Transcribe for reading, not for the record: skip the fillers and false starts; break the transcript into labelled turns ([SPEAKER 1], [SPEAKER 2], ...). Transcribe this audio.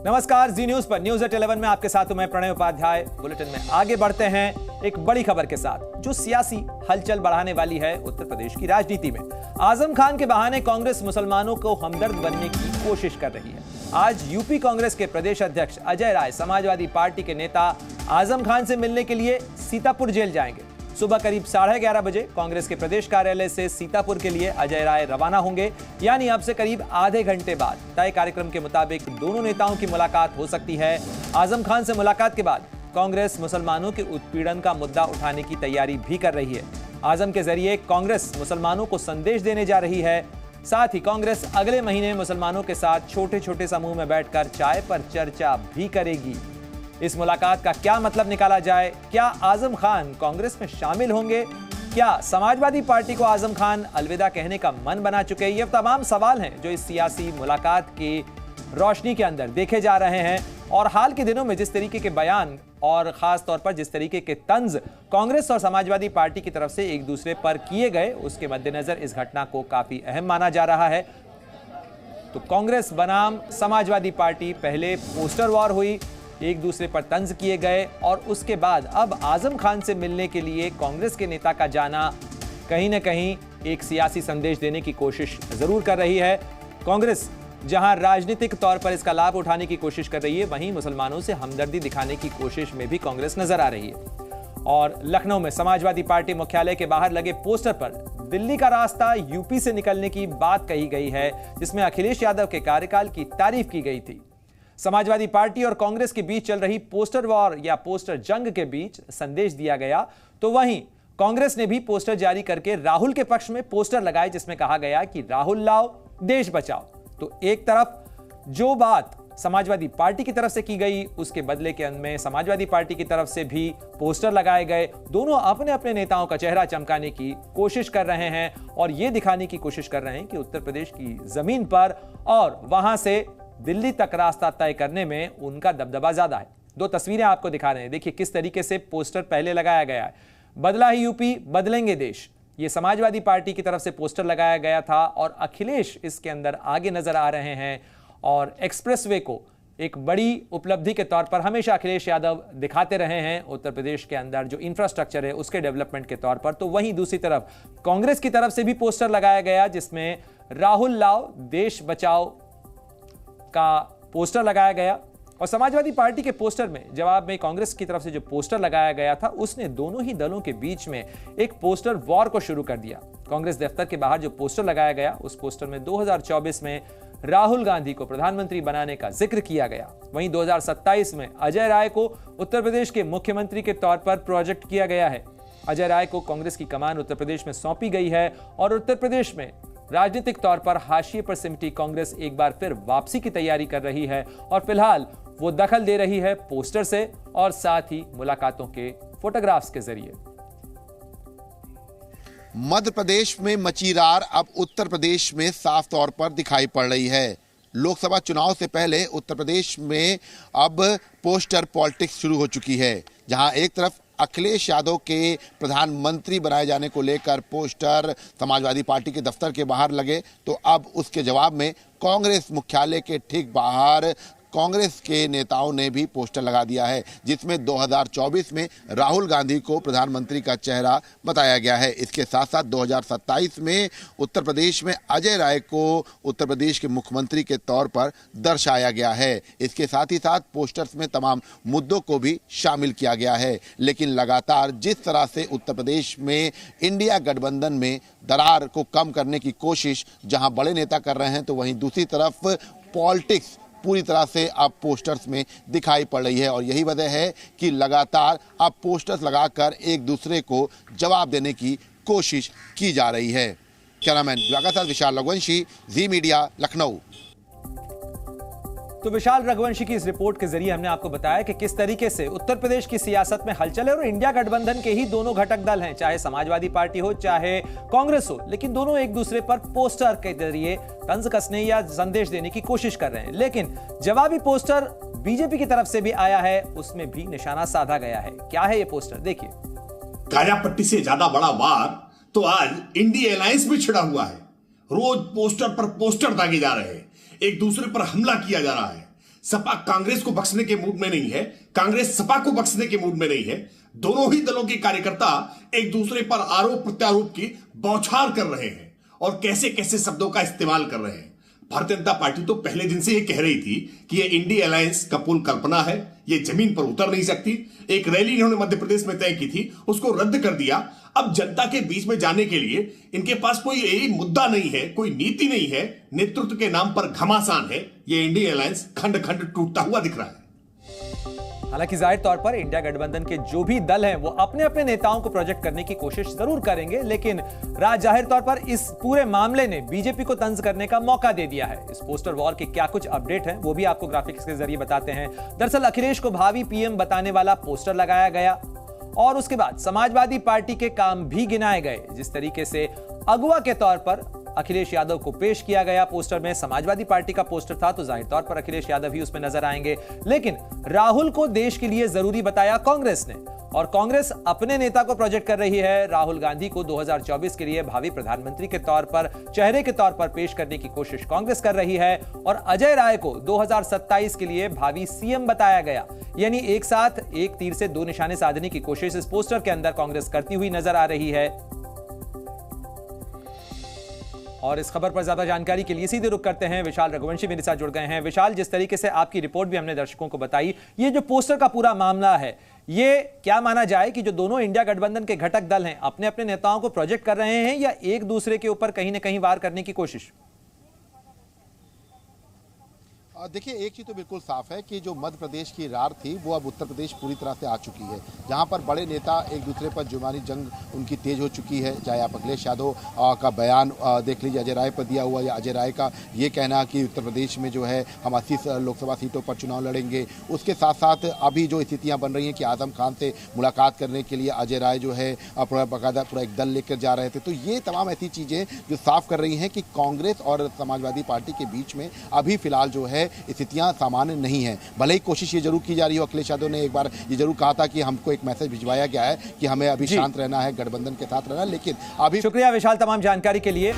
[SPEAKER 1] नमस्कार, जी न्यूज पर news at 11 में आपके साथ हूं मैं प्रणय उपाध्याय। बुलेटिन में आगे बढ़ते हैं एक बड़ी खबर के साथ जो सियासी हलचल बढ़ाने वाली है उत्तर प्रदेश की राजनीति में। आजम खान के बहाने कांग्रेस मुसलमानों को हमदर्द बनने की कोशिश कर रही है। आज यूपी कांग्रेस के प्रदेश अध्यक्ष अजय राय समाजवादी पार्टी के नेता आजम खान से मिलने के लिए सीतापुर जेल जाएंगे। सुबह करीब 11:30 बजे कांग्रेस के प्रदेश कार्यालय से सीतापुर के लिए अजय राय रवाना होंगे, यानी अब से करीब आधे घंटे बाद तय कार्यक्रम के मुताबिक दोनों नेताओं की मुलाकात हो सकती है। आजम खान से मुलाकात के बाद कांग्रेस मुसलमानों के उत्पीड़न का मुद्दा उठाने की तैयारी भी कर रही है। आजम के जरिए कांग्रेस मुसलमानों को संदेश देने जा रही है। साथ ही कांग्रेस अगले महीने मुसलमानों के साथ छोटे छोटे समूह में बैठकर चाय पर चर्चा भी करेगी। इस मुलाकात का क्या मतलब निकाला जाए? क्या आजम खान कांग्रेस में शामिल होंगे? क्या समाजवादी पार्टी को आजम खान अलविदा कहने का मन बना चुके हैं? ये तमाम सवाल हैं जो इस सियासी मुलाकात की रोशनी के अंदर देखे जा रहे हैं। और हाल के दिनों में जिस तरीके के बयान और खास तौर पर जिस तरीके के तंज कांग्रेस और समाजवादी पार्टी की तरफ से एक दूसरे पर किए गए, उसके मद्देनजर इस घटना को काफी अहम माना जा रहा है। तो कांग्रेस बनाम समाजवादी पार्टी पहले पोस्टर वॉर हुई, एक दूसरे पर तंज किए गए और उसके बाद अब आजम खान से मिलने के लिए कांग्रेस के नेता का जाना कहीं ना कहीं एक सियासी संदेश देने की कोशिश जरूर कर रही है। कांग्रेस जहां राजनीतिक तौर पर इसका लाभ उठाने की कोशिश कर रही है, वहीं मुसलमानों से हमदर्दी दिखाने की कोशिश में भी कांग्रेस नजर आ रही है। और लखनऊ में समाजवादी पार्टी मुख्यालय के बाहर लगे पोस्टर पर दिल्ली का रास्ता यूपी से निकलने की बात कही गई है, जिसमें अखिलेश यादव के कार्यकाल की तारीफ की गई थी। समाजवादी पार्टी और कांग्रेस के बीच चल रही पोस्टर वॉर या पोस्टर जंग के बीच संदेश दिया गया, तो वहीं कांग्रेस ने भी पोस्टर जारी करके राहुल के पक्ष में पोस्टर लगाए, जिसमें कहा गया कि राहुल लाओ देश बचाओ। तो एक तरफ जो बात समाजवादी पार्टी की तरफ से की गई, उसके बदले के में समाजवादी पार्टी की तरफ से भी पोस्टर लगाए गए। दोनों अपने अपने नेताओं का चेहरा चमकाने की कोशिश कर रहे हैं और यह दिखाने की कोशिश कर रहे हैं कि उत्तर प्रदेश की जमीन पर और वहां से दिल्ली तक रास्ता तय करने में उनका दबदबा ज्यादा है। दो तस्वीरें आपको दिखा रहे हैं, देखिए किस तरीके से पोस्टर पहले लगाया गया है। बदला ही यूपी, बदलेंगे देश, ये समाजवादी पार्टी की तरफ से पोस्टर लगाया गया था और अखिलेश इसके अंदर आगे नजर आ रहे हैं। और एक्सप्रेसवे को एक बड़ी उपलब्धि के तौर पर हमेशा अखिलेश यादव दिखाते रहे हैं उत्तर प्रदेश के अंदर जो इंफ्रास्ट्रक्चर है उसके डेवलपमेंट के तौर पर। तो वहीं दूसरी तरफ कांग्रेस की तरफ से भी पोस्टर लगाया गया, जिसमें राहुल लाओ देश बचाओ का पोस्टर लगाया गया। और समाजवादी पार्टी के पोस्टर में जवाब में कांग्रेस की तरफ से जो पोस्टर लगाया गया था, उसने दोनों ही दलों के बीच में एक पोस्टर वॉर को शुरू कर दिया। कांग्रेस दफ्तर के बाहर जो पोस्टर लगाया गया, उस पोस्टर में 2024 में राहुल गांधी को प्रधानमंत्री बनाने का जिक्र किया गया। वहीं 2027 में अजय राय को उत्तर प्रदेश के मुख्यमंत्री के तौर पर प्रोजेक्ट किया गया है। अजय राय को कांग्रेस की कमान उत्तर प्रदेश में सौंपी गई है और उत्तर प्रदेश में राजनीतिक तौर पर हाशिए पर सिमटी कांग्रेस एक बार फिर वापसी की तैयारी कर रही है और फिलहाल वो दखल दे रही है पोस्टर से और साथ ही मुलाकातों के फोटोग्राफ्स के जरिए।
[SPEAKER 2] मध्य प्रदेश में मची रार अब उत्तर प्रदेश में साफ तौर पर दिखाई पड़ रही है। लोकसभा चुनाव से पहले उत्तर प्रदेश में अब पोस्टर पॉलिटिक्स शुरू हो चुकी है, जहां एक तरफ अखिलेश यादव के प्रधानमंत्री बनाए जाने को लेकर पोस्टर समाजवादी पार्टी के दफ्तर के बाहर लगे, तो अब उसके जवाब में कांग्रेस मुख्यालय के ठीक बाहर कांग्रेस के नेताओं ने भी पोस्टर लगा दिया है, जिसमें 2024 में राहुल गांधी को प्रधानमंत्री का चेहरा बताया गया है। इसके साथ साथ 2027 में उत्तर प्रदेश में अजय राय को उत्तर प्रदेश के मुख्यमंत्री के तौर पर दर्शाया गया है। इसके साथ ही साथ पोस्टर्स में तमाम मुद्दों को भी शामिल किया गया है। लेकिन लगातार जिस तरह से उत्तर प्रदेश में इंडिया गठबंधन में दरार को कम करने की कोशिश जहां बड़े नेता कर रहे हैं, तो वहीं दूसरी तरफ पॉलिटिक्स पूरी तरह से अब पोस्टर्स में दिखाई पड़ रही है। और यही वजह है कि लगातार अब पोस्टर्स लगाकर एक दूसरे को जवाब देने की कोशिश की जा रही है। कैमरामैन के साथ विशाल रघुवंशी, जी मीडिया, लखनऊ।
[SPEAKER 1] तो विशाल रघुवंशी की इस रिपोर्ट के जरिए हमने आपको बताया कि किस तरीके से उत्तर प्रदेश की सियासत में हलचल है और इंडिया गठबंधन के ही दोनों घटक दल हैं, चाहे समाजवादी पार्टी हो चाहे कांग्रेस हो, लेकिन दोनों एक दूसरे पर पोस्टर के जरिए तंज कसने या संदेश देने की कोशिश कर रहे हैं। लेकिन जवाबी पोस्टर बीजेपी की तरफ से भी आया है, उसमें भी निशाना साधा गया है। क्या है ये पोस्टर, देखिए।
[SPEAKER 3] गाजा पट्टी से ज्यादा बड़ा वार तो आज इंडिया अलायंस में छिड़ा हुआ है। रोज पोस्टर पर पोस्टर दागे जा रहे हैं, एक दूसरे पर हमला किया जा रहा है। सपा कांग्रेस को बख्शने के मूड में नहीं है, कांग्रेस सपा को बख्शने के मूड में नहीं है। दोनों ही दलों के कार्यकर्ता एक दूसरे पर आरोप प्रत्यारोप की बौछार कर रहे हैं और कैसे कैसे शब्दों का इस्तेमाल कर रहे हैं। भारतीय जनता पार्टी तो पहले दिन से ये कह रही थी कि ये इंडी अलायंस का पुल कल्पना है, ये जमीन पर उतर नहीं सकती। एक रैली इन्होंने मध्य प्रदेश में तय की थी, उसको रद्द कर दिया। अब जनता के बीच में जाने के लिए इनके पास कोई यही मुद्दा नहीं है, कोई नीति नहीं है, नेतृत्व के नाम पर घमासान है। ये इंडी अलायंस खंड खंड टूटता हुआ दिख रहा है।
[SPEAKER 1] हालांकि जाहिर तौर पर इंडिया गठबंधन के जो भी दल हैं वो अपने अपने नेताओं को प्रोजेक्ट करने की कोशिश जरूर करेंगे, लेकिन राज जाहिर तौर पर इस पूरे मामले ने बीजेपी को तंज करने का मौका दे दिया है। इस पोस्टर वॉर के क्या कुछ अपडेट हैं वो भी आपको ग्राफिक्स के जरिए बताते हैं। दरअसल अखिलेश को भावी पीएम बताने वाला पोस्टर लगाया गया और उसके बाद समाजवादी पार्टी के काम भी गिनाए गए। जिस तरीके से अगुवा के तौर पर अखिलेश यादव को पेश किया गया, पोस्टर में समाजवादी पार्टी का पोस्टर था तो जाहिर तौर पर अखिलेश यादव ही उसमें नजर आएंगे। लेकिन राहुल को देश के लिए जरूरी बताया कांग्रेस ने, और कांग्रेस अपने नेता को प्रोजेक्ट कर रही है। राहुल गांधी को 2024 के लिए भावी प्रधानमंत्री के तौर पर, चेहरे के तौर पर पेश करने की कोशिश कांग्रेस कर रही है, और अजय राय को 2027 के लिए भावी सीएम बताया गया। यानी एक साथ एक तीर से दो निशाने साधने की कोशिश इस पोस्टर के अंदर कांग्रेस करती हुई नजर आ रही है। और इस खबर पर ज्यादा जानकारी के लिए सीधे रुख करते हैं, विशाल रघुवंशी मेरे साथ जुड़ गए हैं। विशाल, जिस तरीके से आपकी रिपोर्ट भी हमने दर्शकों को बताई, ये जो पोस्टर का पूरा मामला है, ये क्या माना जाए कि जो दोनों इंडिया गठबंधन के घटक दल हैं अपने अपने नेताओं को प्रोजेक्ट कर रहे हैं या एक दूसरे के ऊपर कहीं ना कहीं वार करने की कोशिश?
[SPEAKER 2] देखिए, एक चीज़ तो बिल्कुल साफ है कि जो मध्य प्रदेश की रार थी वो अब उत्तर प्रदेश पूरी तरह से आ चुकी है, जहां पर बड़े नेता एक दूसरे पर जुबानी जंग उनकी तेज हो चुकी है। चाहे आप अखिलेश यादव का बयान देख लीजिए अजय राय पर दिया हुआ, या अजय राय का ये कहना कि उत्तर प्रदेश में जो है हम 80 लोकसभा सीटों पर चुनाव लड़ेंगे। उसके साथ साथ अभी जो स्थितियाँ बन रही हैं कि आजम खान से मुलाकात करने के लिए अजय राय जो है बाकायदा पूरा एक दल लेकर जा रहे थे। तो ये तमाम ऐसी चीज़ें जो साफ कर रही हैं कि कांग्रेस और समाजवादी पार्टी के बीच में अभी फिलहाल जो है स्थितियां सामान्य नहीं है। भले ही कोशिश ये जरूर की जा रही हो, अखिलेश यादव ने एक बार ये जरूर कहा था कि हमको एक मैसेज भिजवाया गया है कि हमें अभी शांत रहना है, गठबंधन के साथ रहना, लेकिन अभी।
[SPEAKER 1] शुक्रिया विशाल तमाम जानकारी के लिए।